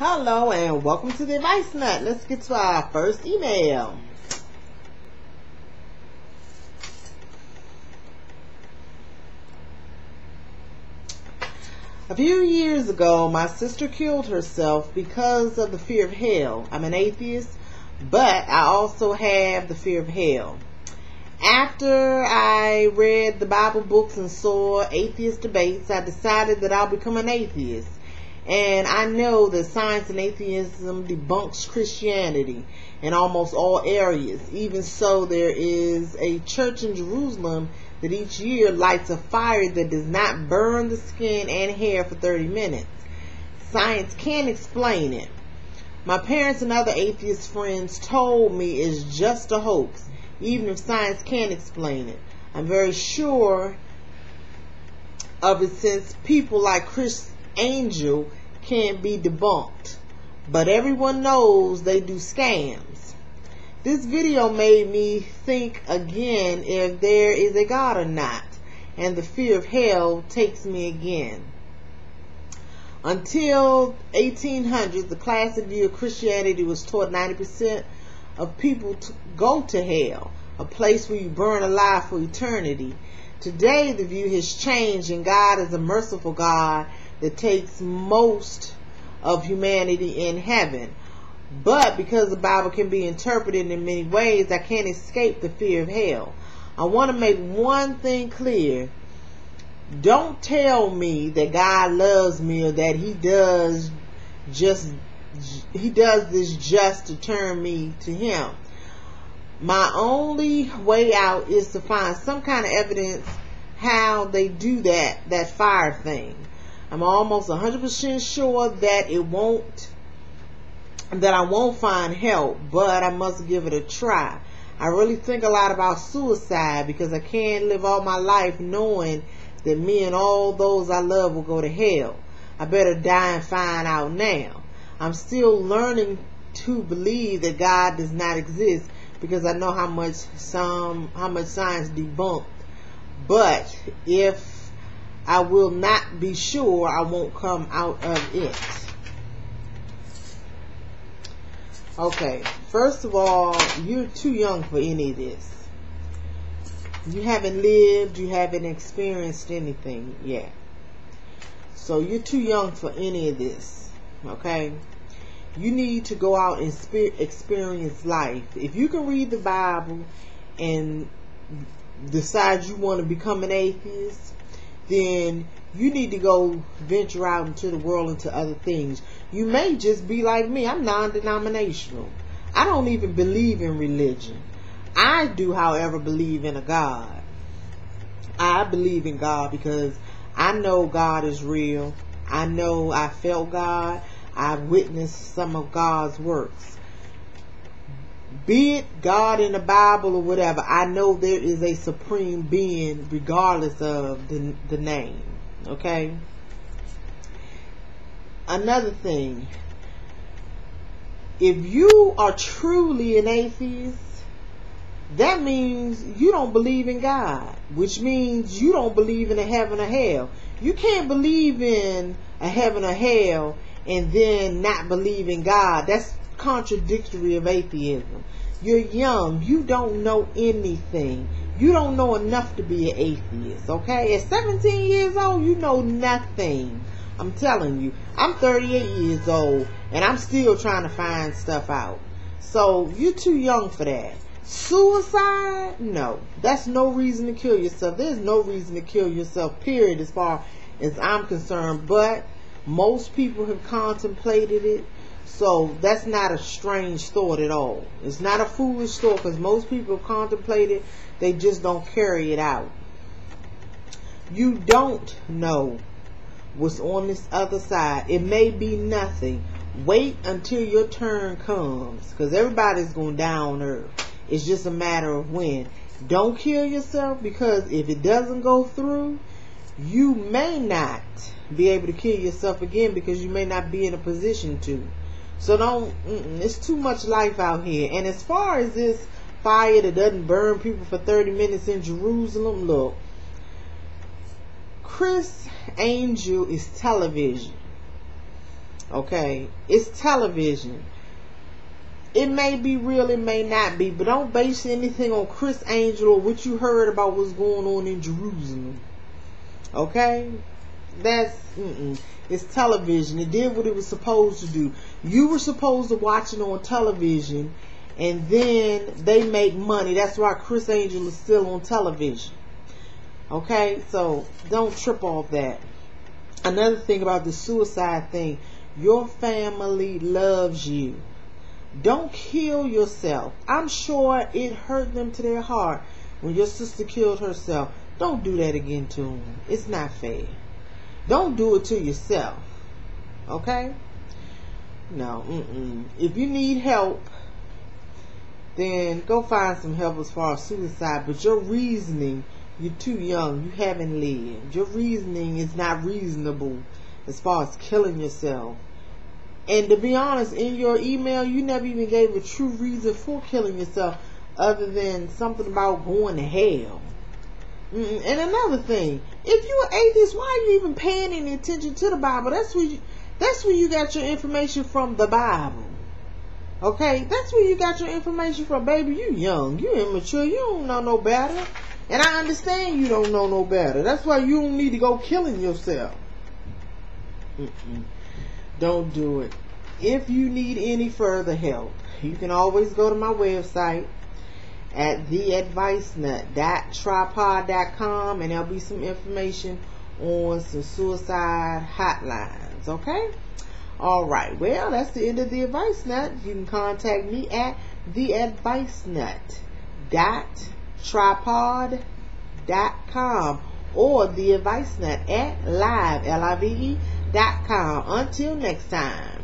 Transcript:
Hello and welcome to the Advice Nut. Let's get to our first email. A few years ago, my sister killed herself because of the fear of hell. I'm an atheist, but I also have the fear of hell. After I read the Bible books and saw atheist debates, I decided that I'll become an atheist. And I know that science and atheism debunks Christianity in almost all areas. Even so, there is a church in Jerusalem that each year lights a fire that does not burn the skin and hair for 30 minutes. Science can't explain it. My parents and other atheist friends told me it's just a hoax, even if science can't explain it. I'm very sure of it since people like Chris Angel can't be debunked, but everyone knows they do scams. This video made me think again if there is a God or not, and the fear of hell takes me again. Until 1800s, the classic view of Christianity was taught 90% of people to go to hell, a place where you burn alive for eternity. Today, the view has changed, and God is a merciful God that takes most of humanity in heaven. But because the Bible can be interpreted in many ways, I can't escape the fear of hell. I want to make one thing clear. Don't tell me that God loves me or that He does this just to turn me to Him. My only way out is to find some kind of evidence how they do that fire thing. I'm almost 100% sure that I won't find help, but I must give it a try. I really think a lot about suicide because I can't live all my life knowing that me and all those I love will go to hell. I better die and find out now. I'm still learning to believe that God does not exist because I know how much science debunked. But if I will not be sure, I won't come out of it. Okay, first of all, you're too young for any of this. You haven't lived, you haven't experienced anything yet. So you're too young for any of this, okay? You need to go out and experience life. If you can read the Bible and decide you want to become an atheist, then you need to go venture out into the world, into other things. You may just be like me. I'm non-denominational. I don't even believe in religion. I do, however, believe in a God. I believe in God because I know God is real. I know I felt God. I've witnessed some of God's works. Be it God in the Bible or whatever, I know there is a supreme being regardless of the name. Okay? Another thing. If you are truly an atheist, that means you don't believe in God, which means you don't believe in a heaven or hell. You can't believe in a heaven or hell and then not believe in God. That's contradictory of atheism. You're young. You don't know anything. You don't know enough to be an atheist, okay? At 17 years old, you know nothing. I'm telling you. I'm 38 years old, and I'm still trying to find stuff out. So, you're too young for that. Suicide? No. That's no reason to kill yourself. There's no reason to kill yourself, period, as far as I'm concerned. But most people have contemplated it. So that's not a strange thought at all. It's not a foolish thought because most people contemplate it. They just don't carry it out. You don't know what's on this other side. It may be nothing. Wait until your turn comes because everybody's going to die on earth. It's just a matter of when. Don't kill yourself because if it doesn't go through, you may not be able to kill yourself again because you may not be in a position to. So don't, it's too much life out here. And as far as this fire that doesn't burn people for 30 minutes in Jerusalem, look, Chris Angel is television. Okay? It's television. It may be real, it may not be, but don't base anything on Criss Angel or what you heard about what's going on in Jerusalem. Okay? It's television. It did what it was supposed to do. You were supposed to watch it on television, and then they make money. That's why Criss Angel is still on television. Okay? So don't trip off that. Another thing about the suicide thing, your family loves you. Don't kill yourself. I'm sure it hurt them to their heart when your sister killed herself. Don't do that again to them. It's not fair. Don't do it to yourself. Okay? No. If you need help, then go find some help as far as suicide. But your reasoning, you're too young. You haven't lived. Your reasoning is not reasonable as far as killing yourself. And to be honest, in your email, you never even gave a true reason for killing yourself other than something about going to hell. And another thing, if you're an atheist, why are you even paying any attention to the Bible? That's where you got your information from, the Bible. Okay? That's where you got your information from, baby. You young. You immature. You don't know no better. And I understand you don't know no better. That's why you don't need to go killing yourself. Don't do it. If you need any further help, you can always go to my website at theadvicenut.tripod.com, and there'll be some information on some suicide hotlines. Okay? Alright, well, that's the end of the Advice Nut. You can contact me at theadvicenut.tripod.com or the Advice Nut at live.com. Until next time.